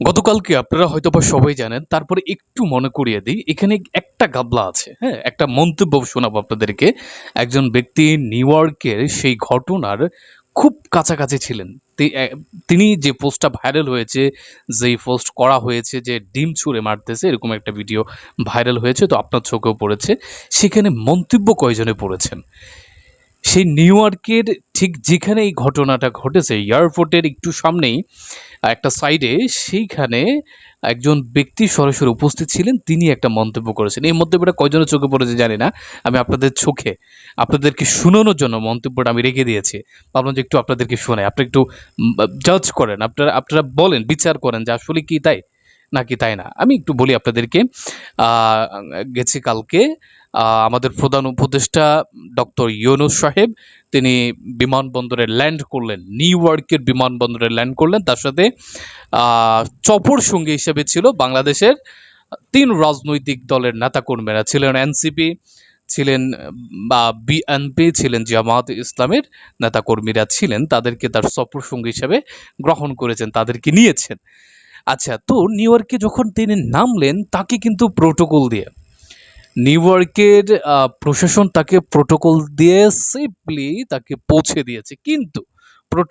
গতকালকে আপনারা হয়তোবা সবাই জানেন। তারপরে একটু মনে করিয়ে দিই। এখানে একটা গাবলা আছে, হ্যাঁ? একটা মন্তব্য শোনাবো আপনাদেরকে। একজন ব্যক্তি নিউ ইয়র্কের সেই ঘটনার খুব কাছাকাছি ছিলেন। তিনি যে পোস্টটা ভাইরাল হয়েছে, যেই পোস্ট করা হয়েছে যে ডিম ছুঁড়ে মারতেছে এরকম একটা ভিডিও ভাইরাল হয়েছে, তো আপনার চোখেও পড়েছে। সেখানে মন্তব্য কয়জনে পড়েছেন? সেই নিউ ইয়র্কের ঠিক যেখানে এই ঘটনাটা ঘটেছে এয়ারপোর্টের একটু সামনেই একটা সাইডে সেইখানে একজন ব্যক্তি সরাসরি উপস্থিত ছিলেন। তিনি একটা মন্তব্য করেছেন। এই মন্তব্যটা কয়জনের চোখে পড়েছে জানি না। আমি আপনাদের চোখে আপনাদেরকে শুনানোর জন্য মন্তব্যটা আমি রেখে দিয়েছি। ভাবলাম যে একটু আপনাদেরকে শোনাই। আপনি একটু জাজ করেন। আপনারা আপনারা বলেন, বিচার করেন যে আসলে কি তাই? নাকি তাই না? আমি একটু বলি আপনাদেরকে। আ গেছে কালকে আমাদের প্রধান উপদেষ্টা ডক্টর ইউনূস সাহেব তিনি বিমানবন্দরে ল্যান্ড করলেন। নিউ ইয়র্কের বিমানবন্দরে ল্যান্ড করলেন। তার সাথে আ চপর সঙ্গী হিসেবে ছিল বাংলাদেশের ৩ রাজনৈতিক দলের নেতাকর্মীরা ছিলেন। এনসিপি ছিলেন, বা বিএনপি ছিলেন, জামায়াতে ইসলামের নেতাকর্মীরা ছিলেন। তাদেরকে তার সফর সঙ্গী হিসেবে গ্রহণ করেছেন, তাদেরকে নিয়েছেন। আচ্ছা, তো নিউ ইয়র্কে যখন তিনি নামলেন তাকে কিন্তু প্রোটোকল দিয়ে নিউ ইয়র্কের প্রশাসন তাকে প্রোটোকল দিয়ে সেফলি তাকে পৌঁছে দিয়েছে। কিন্তু প্রোটো